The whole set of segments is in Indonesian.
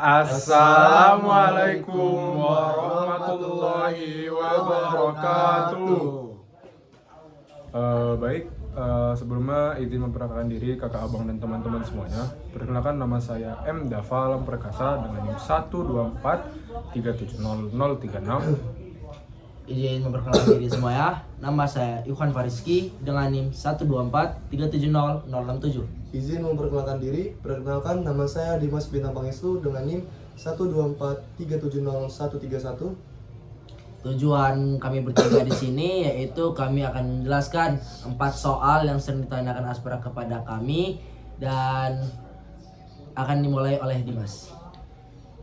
Assalamualaikum warahmatullahi wabarakatuh. Sebelumnya izin memperkenalkan diri kakak abang dan teman-teman semuanya. Perkenalkan, nama saya M. Dava Alam Perkasa dengan NIM 124370036. Izin memperkenalkan diri semuanya. Nama saya Ikhwan Fariski dengan NIM 124370067. Izin memperkenalkan diri. Perkenalkan, nama saya Dimas Bintang Pangestu dengan NIM 124370131. Tujuan kami bertiga di sini yaitu kami akan menjelaskan 4 soal yang sering ditanyakan Aspera kepada kami dan akan dimulai oleh Dimas.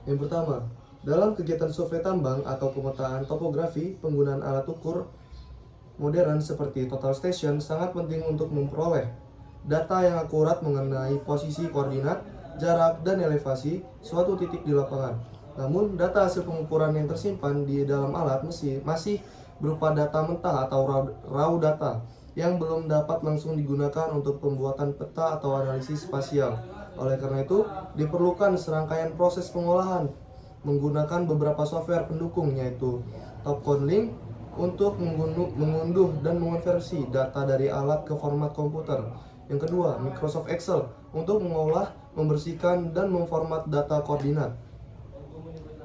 Yang pertama, dalam kegiatan survei tambang atau pemetaan topografi, penggunaan alat ukur modern seperti total station sangat penting untuk memperoleh data yang akurat mengenai posisi koordinat, jarak, dan elevasi suatu titik di lapangan. Namun, data hasil pengukuran yang tersimpan di dalam alat masih berupa data mentah atau raw data yang belum dapat langsung digunakan untuk pembuatan peta atau analisis spasial. Oleh karena itu, diperlukan serangkaian proses pengolahan menggunakan beberapa software pendukung, yaitu TopConLink untuk mengunduh dan mengonversi data dari alat ke format komputer. Yang kedua, Microsoft Excel untuk mengolah, membersihkan, dan memformat data koordinat.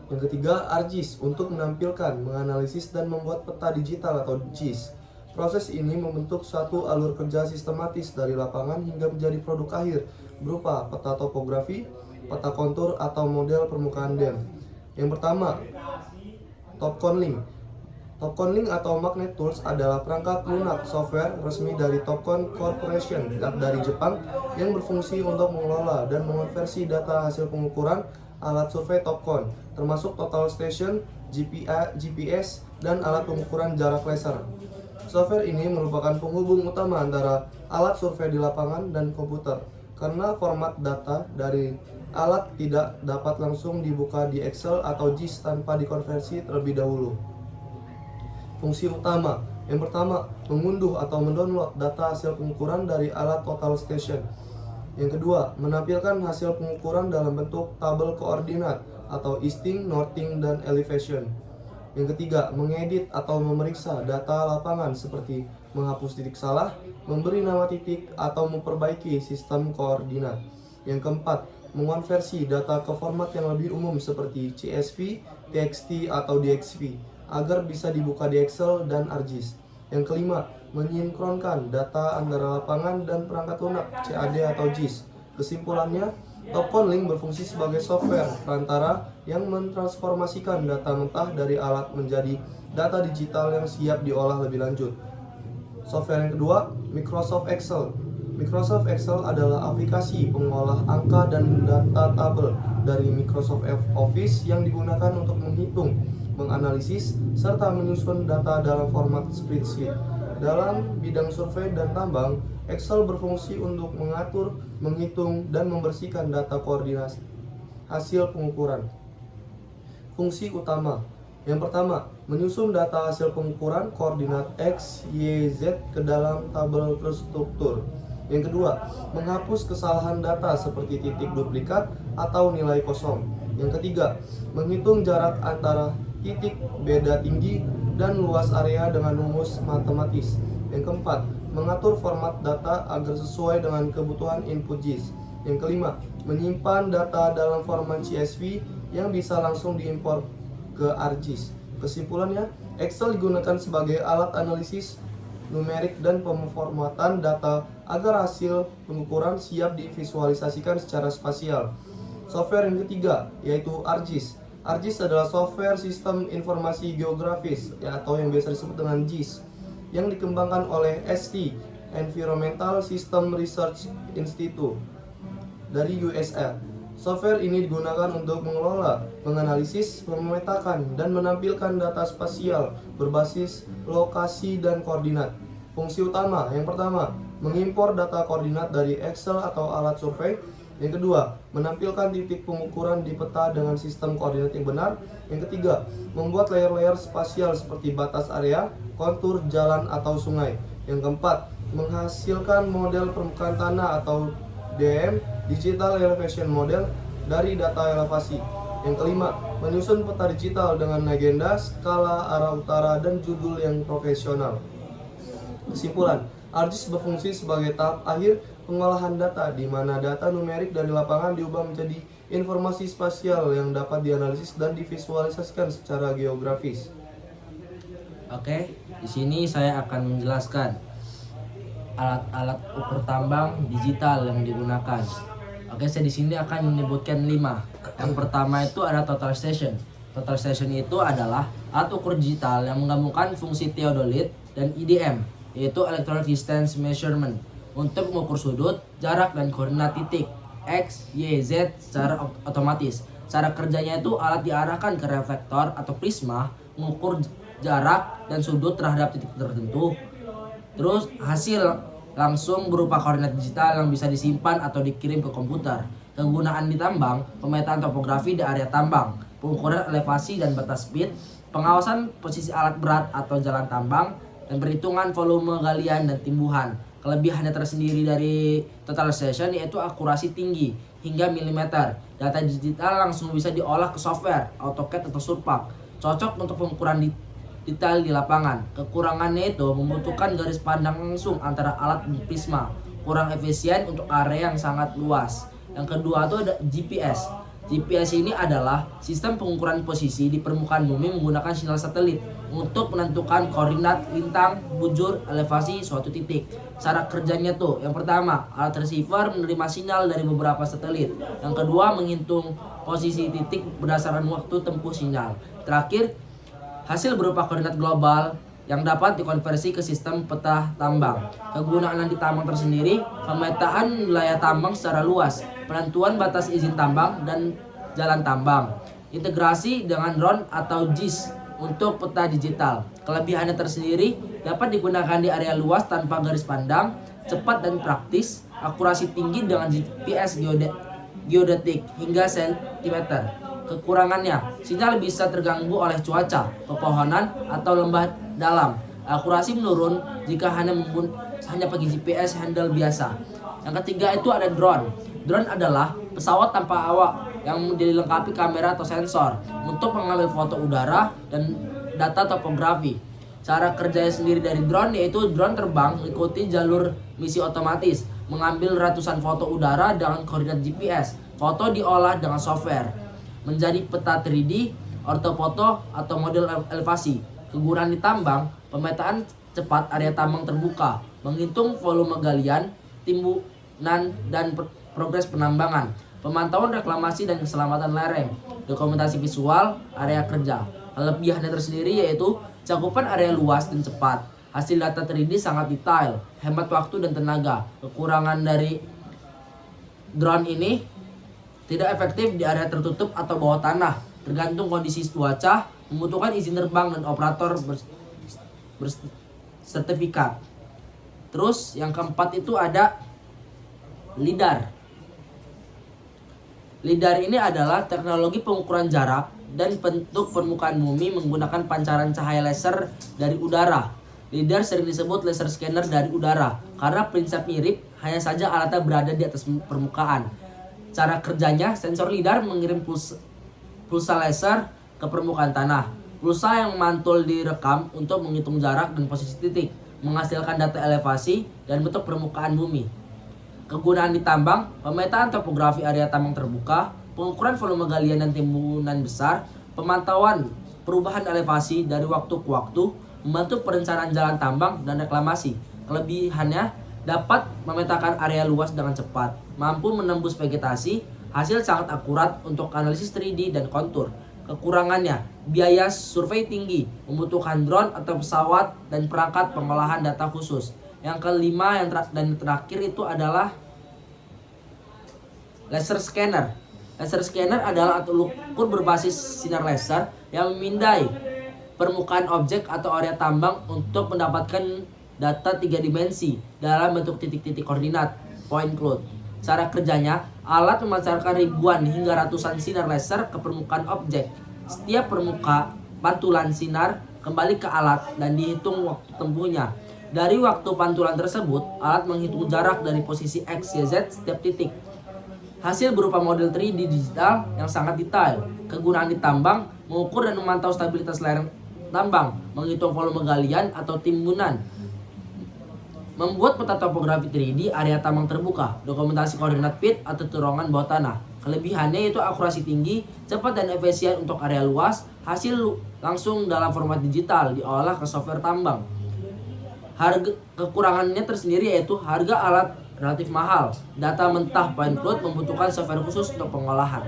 Yang ketiga, ArcGIS untuk menampilkan, menganalisis, dan membuat peta digital atau GIS. Proses ini membentuk suatu alur kerja sistematis dari lapangan hingga menjadi produk akhir berupa peta topografi, peta kontur, atau model permukaan dam. Yang pertama, TopConLink. TopConLink atau Magnet Tools adalah perangkat lunak software resmi dari Topcon Corporation dari Jepang yang berfungsi untuk mengelola dan mengonversi data hasil pengukuran alat survei Topcon, termasuk total station, GPS, dan alat pengukuran jarak laser. Software ini merupakan penghubung utama antara alat survei di lapangan dan komputer, karena format data dari alat tidak dapat langsung dibuka di Excel atau GIS tanpa dikonversi terlebih dahulu. Fungsi utama. Yang pertama, mengunduh atau mendownload data hasil pengukuran dari alat total station. Yang kedua, menampilkan hasil pengukuran dalam bentuk tabel koordinat atau easting, northing, dan elevation. Yang ketiga, mengedit atau memeriksa data lapangan seperti menghapus titik salah, memberi nama titik, atau memperbaiki sistem koordinat. Yang keempat, mengonversi data ke format yang lebih umum seperti CSV, TXT, atau DXV agar bisa dibuka di Excel dan ArcGIS. Yang kelima, menyinkronkan data antara lapangan dan perangkat lunak CAD atau GIS. Kesimpulannya, TopConLink berfungsi sebagai software perantara yang mentransformasikan data mentah dari alat menjadi data digital yang siap diolah lebih lanjut. Software yang kedua, Microsoft Excel. Microsoft Excel adalah aplikasi pengolah angka dan data tabel dari Microsoft Office yang digunakan untuk menghitung, menganalisis, serta menyusun data dalam format spreadsheet. Dalam bidang survei dan tambang, Excel berfungsi untuk mengatur, menghitung, dan membersihkan data koordinat hasil pengukuran. Fungsi utama. Yang pertama, menyusun data hasil pengukuran koordinat X, Y, Z ke dalam tabel terstruktur. Yang kedua, menghapus kesalahan data seperti titik duplikat atau nilai kosong. Yang ketiga, menghitung jarak antara titik beda tinggi dan luas area dengan rumus matematis. Yang keempat, mengatur format data agar sesuai dengan kebutuhan input GIS. Yang kelima, menyimpan data dalam format CSV yang bisa langsung diimpor ke ArcGIS. Kesimpulannya, Excel digunakan sebagai alat analisis numerik dan pemformatan data agar hasil pengukuran siap divisualisasikan secara spasial. Software yang ketiga yaitu ArcGIS. ArcGIS adalah software sistem informasi geografis atau yang biasa disebut dengan GIS yang dikembangkan oleh ST Environmental System Research Institute dari USA. Software ini digunakan untuk mengelola, menganalisis, memetakan, dan menampilkan data spasial berbasis lokasi dan koordinat. Fungsi utama, yang pertama, mengimpor data koordinat dari Excel atau alat survei. Yang kedua, menampilkan titik pengukuran di peta dengan sistem koordinat yang benar. Yang ketiga, membuat layer-layer spasial seperti batas area, kontur, jalan, atau sungai. Yang keempat, menghasilkan model permukaan tanah atau DM, Digital Elevation Model, dari data elevasi. Yang kelima, menyusun peta digital dengan legenda, skala, arah utara, dan judul yang profesional. Kesimpulan, ArcGIS berfungsi sebagai tahap akhir pengolahan data, di mana data numerik dari lapangan diubah menjadi informasi spasial yang dapat dianalisis dan divisualisasikan secara geografis. Oke, di sini saya akan menjelaskan alat-alat ukur tambang digital yang digunakan. Oke, saya di sini akan menyebutkan 5. Yang pertama itu ada total station. Total station itu adalah alat ukur digital yang menggabungkan fungsi theodolit dan EDM, yaitu electronic distance measurement, untuk mengukur sudut, jarak, dan koordinat titik X, Y, Z secara otomatis. Cara kerjanya itu alat diarahkan ke reflektor atau prisma, mengukur jarak dan sudut terhadap titik tertentu. Terus hasil langsung berupa koordinat digital yang bisa disimpan atau dikirim ke komputer. Kegunaan di tambang, pemetaan topografi di area tambang, pengukuran elevasi dan batas speed, pengawasan posisi alat berat atau jalan tambang, dan perhitungan volume galian dan timbuhan. Kelebihannya tersendiri dari total station yaitu akurasi tinggi hingga milimeter. Data digital langsung bisa diolah ke software, AutoCAD atau Surpak, cocok untuk pengukuran detail di lapangan. Kekurangannya itu membutuhkan garis pandang langsung antara alat dan prisma, kurang efisien untuk area yang sangat luas. Yang kedua itu ada GPS. GPS ini adalah sistem pengukuran posisi di permukaan bumi menggunakan sinyal satelit untuk menentukan koordinat lintang, bujur, elevasi suatu titik. Cara kerjanya tuh, yang pertama, alat receiver menerima sinyal dari beberapa satelit. Yang kedua, menghitung posisi titik berdasarkan waktu tempuh sinyal. Terakhir, hasil berupa koordinat global yang dapat dikonversi ke sistem peta tambang. Kegunaan di tambang tersendiri, pemetaan wilayah tambang secara luas, penentuan batas izin tambang dan jalan tambang, integrasi dengan drone atau GIS untuk peta digital. Kelebihannya tersendiri dapat digunakan di area luas tanpa garis pandang, cepat dan praktis, akurasi tinggi dengan GPS geodetik hingga sentimeter. Kekurangannya, sinyal bisa terganggu oleh cuaca, pepohonan, atau lembah dalam. Akurasi menurun jika hanya pakai GPS handle biasa. Yang ketiga itu ada drone. Drone adalah pesawat tanpa awak yang dilengkapi kamera atau sensor untuk mengambil foto udara dan data topografi. Cara kerjanya sendiri dari drone yaitu drone terbang mengikuti jalur misi otomatis, mengambil ratusan foto udara dengan koordinat GPS. Foto diolah dengan software menjadi peta 3D, ortofoto, atau model elevasi. Kegunaan di tambang, pemetaan cepat area tambang terbuka, menghitung volume galian, timbunan, dan progres penambangan, pemantauan reklamasi dan keselamatan lereng, dokumentasi visual, area kerja. Kelebihannya tersendiri yaitu cakupan area luas dan cepat. Hasil data 3D sangat detail, hemat waktu dan tenaga. Kekurangan dari drone ini tidak efektif di area tertutup atau bawah tanah, tergantung kondisi cuaca, membutuhkan izin terbang dan operator bersertifikat. Terus yang keempat itu ada LiDAR. LiDAR ini adalah teknologi pengukuran jarak dan bentuk permukaan bumi menggunakan pancaran cahaya laser dari udara. LiDAR sering disebut laser scanner dari udara karena prinsip mirip, hanya saja alatnya berada di atas permukaan. Cara kerjanya, sensor LiDAR mengirim pulsa laser ke permukaan tanah. Pulsa yang mantul direkam untuk menghitung jarak dan posisi titik, menghasilkan data elevasi dan bentuk permukaan bumi. Kegunaan di tambang, pemetaan topografi area tambang terbuka, pengukuran volume galian dan timbunan besar, pemantauan perubahan elevasi dari waktu ke waktu, membantu perencanaan jalan tambang dan reklamasi. Kelebihannya, dapat memetakan area luas dengan cepat, mampu menembus vegetasi, hasil sangat akurat untuk analisis 3D dan kontur. Kekurangannya, biaya survei tinggi, membutuhkan drone atau pesawat dan perangkat pengolahan data khusus. Yang kelima dan terakhir itu adalah laser scanner. Laser scanner adalah alat ukur berbasis sinar laser yang memindai permukaan objek atau area tambang untuk mendapatkan data 3 dimensi dalam bentuk titik-titik koordinat, point cloud. Cara kerjanya, alat memancarkan ribuan hingga ratusan sinar laser ke permukaan objek. Setiap pantulan sinar kembali ke alat dan dihitung waktu tempuhnya. Dari waktu pantulan tersebut, alat menghitung jarak dari posisi X, Y, Z setiap titik. Hasil berupa model 3D digital yang sangat detail. Kegunaan di tambang, mengukur dan memantau stabilitas lereng tambang, menghitung volume galian atau timbunan, membuat peta topografi 3D area tambang terbuka, dokumentasi koordinat pit atau terowongan bawah tanah. Kelebihannya yaitu akurasi tinggi, cepat dan efisien untuk area luas, hasil langsung dalam format digital diolah ke software tambang. Kekurangannya tersendiri yaitu harga alat relatif mahal. Data mentah point cloud membutuhkan software khusus untuk pengolahan.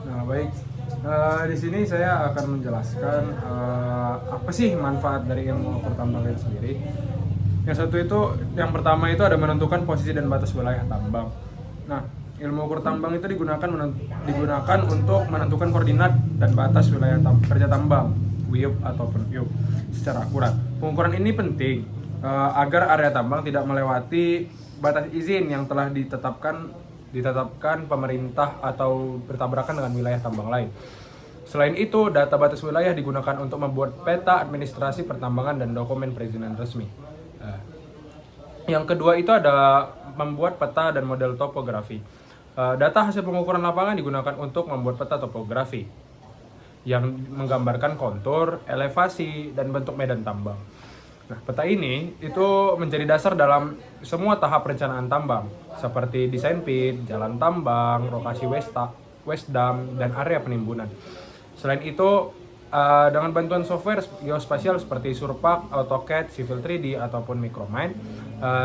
Nah, baik. Di sini saya akan menjelaskan apa sih manfaat dari ilmu ukur tambang itu sendiri. Yang pertama itu ada menentukan posisi dan batas wilayah tambang. Nah, ilmu ukur tambang itu digunakan untuk menentukan koordinat dan batas wilayah kerja tambang, WIUP ataupun VIUP secara akurat. Pengukuran ini penting agar area tambang tidak melewati batas izin yang telah ditetapkan pemerintah atau bertabrakan dengan wilayah tambang lain. Selain itu, data batas wilayah digunakan untuk membuat peta administrasi pertambangan dan dokumen perizinan resmi. Yang kedua itu ada membuat peta dan model topografi. Data hasil pengukuran lapangan digunakan untuk membuat peta topografi yang menggambarkan kontur, elevasi, dan bentuk medan tambang. Nah, peta ini itu menjadi dasar dalam semua tahap perencanaan tambang, seperti desain pit, jalan tambang, lokasi waste dump, dan area penimbunan. Selain itu, dengan bantuan software geospasial seperti Surpak, AutoCAD, Civil 3D, ataupun Micromine,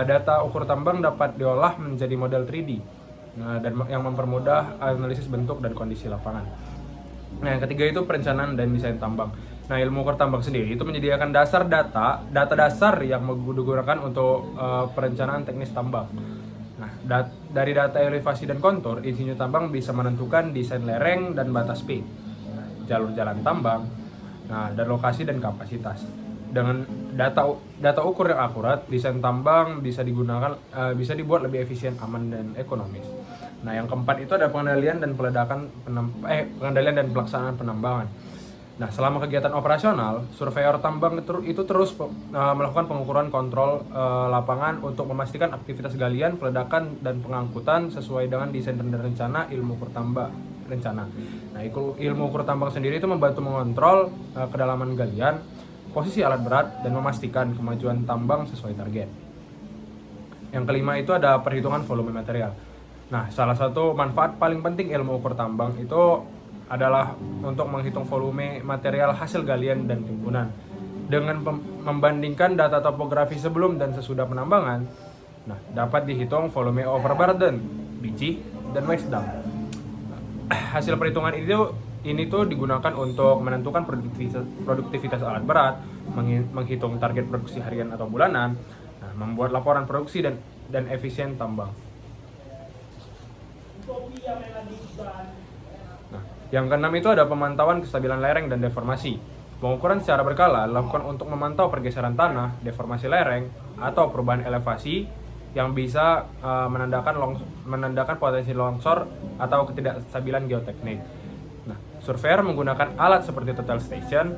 data ukur tambang dapat diolah menjadi model 3D, dan yang mempermudah analisis bentuk dan kondisi lapangan. Nah, yang ketiga itu perencanaan dan desain tambang. Nah, ilmu ukur tambang sendiri itu menyediakan data dasar yang digunakan untuk perencanaan teknis tambang. Nah, dari data elevasi dan kontur, insinyur tambang bisa menentukan desain lereng dan batas pit, jalur jalan tambang, dan lokasi dan kapasitas. Dengan data ukur yang akurat, desain tambang bisa dibuat lebih efisien, aman, dan ekonomis. Nah, yang keempat itu ada pengendalian dan pelaksanaan penambangan. Nah, selama kegiatan operasional, surveyor tambang itu terus melakukan pengukuran kontrol lapangan untuk memastikan aktivitas galian, peledakan, dan pengangkutan sesuai dengan desain dan rencana ilmu ukur tambang rencana. Nah, ilmu ukur tambang sendiri itu membantu mengontrol kedalaman galian, posisi alat berat, dan memastikan kemajuan tambang sesuai target. Yang kelima itu ada perhitungan volume material. Nah, salah satu manfaat paling penting ilmu ukur tambang itu adalah untuk menghitung volume material hasil galian dan timbunan. Dengan membandingkan data topografi sebelum dan sesudah penambangan, dapat dihitung volume overburden, biji, dan waste dump. Hasil perhitungan ini tuh digunakan untuk menentukan produktivitas alat berat, menghitung target produksi harian atau bulanan, membuat laporan produksi dan efisien tambang. Nah, yang keenam itu ada pemantauan kestabilan lereng dan deformasi. Pengukuran secara berkala dilakukan untuk memantau pergeseran tanah, deformasi lereng, atau perubahan elevasi yang bisa menandakan potensi longsor atau ketidakstabilan geoteknik. Nah, surveyor menggunakan alat seperti total station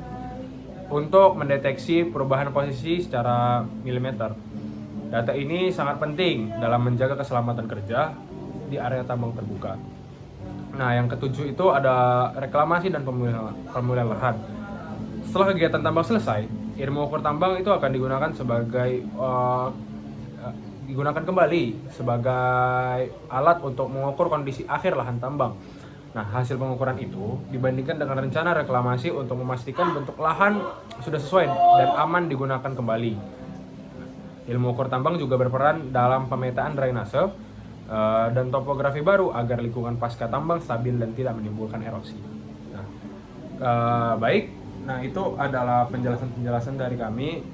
untuk mendeteksi perubahan posisi secara milimeter. Data ini sangat penting dalam menjaga keselamatan kerja di area tambang terbuka. Nah, yang ketujuh itu ada reklamasi dan pemulihan lahan. Setelah kegiatan tambang selesai, ilmu ukur tambang itu akan digunakan kembali sebagai alat untuk mengukur kondisi akhir lahan tambang. Nah, hasil pengukuran itu dibandingkan dengan rencana reklamasi untuk memastikan bentuk lahan sudah sesuai dan aman digunakan kembali. Ilmu ukur tambang juga berperan dalam pemetaan drainase dan topografi baru agar lingkungan pasca tambang stabil dan tidak menimbulkan erosi. Baik, itu adalah penjelasan dari kami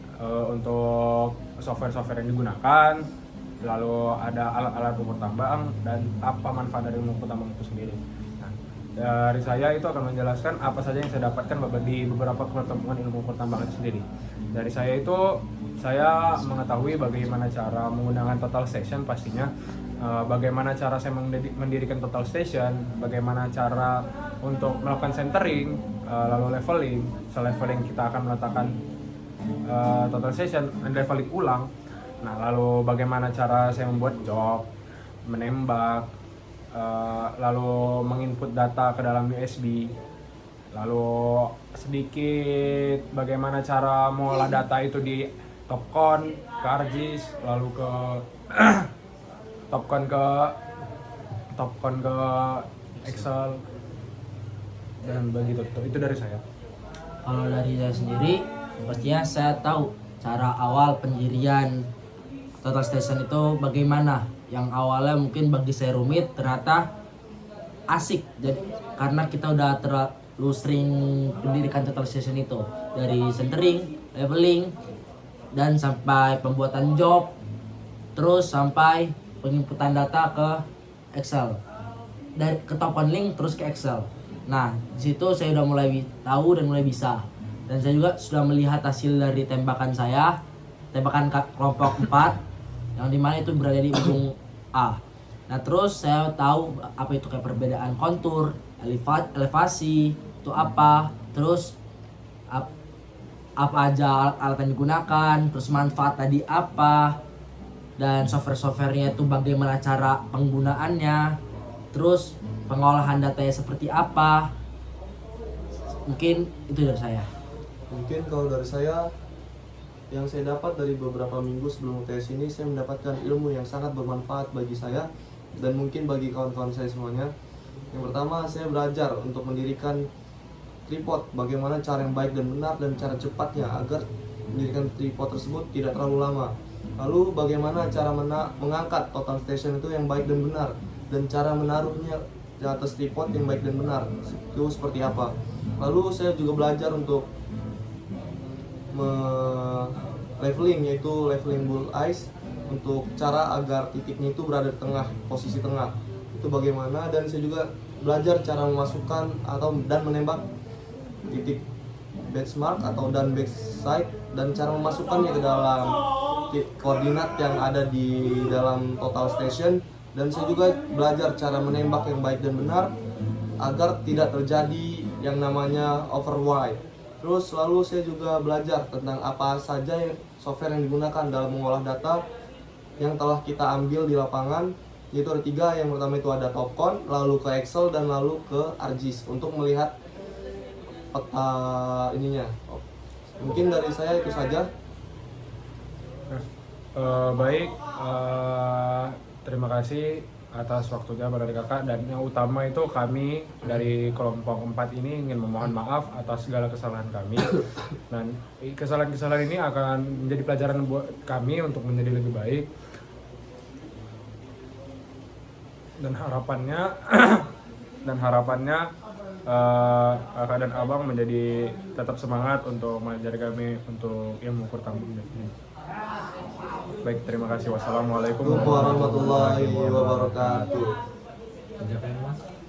untuk software yang digunakan, lalu ada alat-alat ukur tambang dan apa manfaat dari ilmu ukur tambang itu sendiri. Dari saya itu akan menjelaskan apa saja yang saya dapatkan di beberapa pertemuan ilmu ukur tambang itu sendiri. Dari saya itu, saya mengetahui bagaimana cara menggunakan total station pastinya, bagaimana cara saya mendirikan total station, bagaimana cara untuk melakukan centering, lalu leveling. Setelah leveling kita akan meletakkan total station dan leveling ulang. Nah, lalu bagaimana cara saya membuat job, menembak, lalu menginput data ke dalam USB, lalu sedikit bagaimana cara mengolah data itu di Topcon, ke ArcGIS, lalu ke Topcon ke Excel, dan begitu. Itu dari saya. Kalau dari saya sendiri, pastinya saya tahu cara awal pendirian Total Station itu bagaimana. Yang awalnya mungkin bagi saya rumit, ternyata asik. Jadi karena kita udah terlalu sering mendirikan Total Station itu, dari centering, leveling, dan sampai pembuatan job, terus sampai penginputan data ke Excel, dari ke Topcon Link terus ke Excel. Nah, di situ saya udah mulai tahu dan mulai bisa. Dan saya juga sudah melihat hasil dari tembakan saya, tembakan kelompok 4 yang dimana itu berada di ujung A. Nah, terus saya tahu apa itu kayak perbedaan kontur, elevasi itu apa, terus apa aja alat yang digunakan, terus manfaat tadi apa, dan software-softwarenya itu bagaimana cara penggunaannya, terus pengolahan datanya seperti apa. Mungkin itu dari saya. Mungkin kalau dari saya, yang saya dapat dari beberapa minggu sebelum UTS ini, saya mendapatkan ilmu yang sangat bermanfaat bagi saya dan mungkin bagi kawan-kawan saya semuanya. Yang pertama, saya belajar untuk mendirikan tripod, bagaimana cara yang baik dan benar dan cara cepatnya agar mendirikan tripod tersebut tidak terlalu lama. Lalu bagaimana cara mengangkat Total Station itu yang baik dan benar, dan cara menaruhnya di atas tripod yang baik dan benar itu seperti apa. Lalu saya juga belajar untuk leveling, yaitu leveling bullseye, untuk cara agar titiknya itu berada di tengah, posisi tengah itu bagaimana. Dan saya juga belajar cara memasukkan atau dan menembak titik benchmark atau dan backside, dan cara memasukkannya ke dalam koordinat yang ada di dalam Total Station. Dan saya juga belajar cara menembak yang baik dan benar agar tidak terjadi yang namanya overwrite. Terus lalu saya juga belajar tentang apa saja software yang digunakan dalam mengolah data yang telah kita ambil di lapangan, yaitu ada 3. Yang pertama itu ada Topcon, lalu ke Excel, dan lalu ke ArcGIS untuk melihat peta ininya. Mungkin dari saya itu saja. Baik, terima kasih atas waktunya Pada Kakak, dan yang utama itu kami dari kelompok 4 ini ingin memohon maaf atas segala kesalahan kami, dan kesalahan-kesalahan ini akan menjadi pelajaran buat kami untuk menjadi lebih baik, dan harapannya kakak dan abang menjadi tetap semangat untuk mengajari kami untuk ilmu kurtambang ini. Baik, terima kasih. Wassalamualaikum Warahmatullahi wabarakatuh. Ucapan, Mas.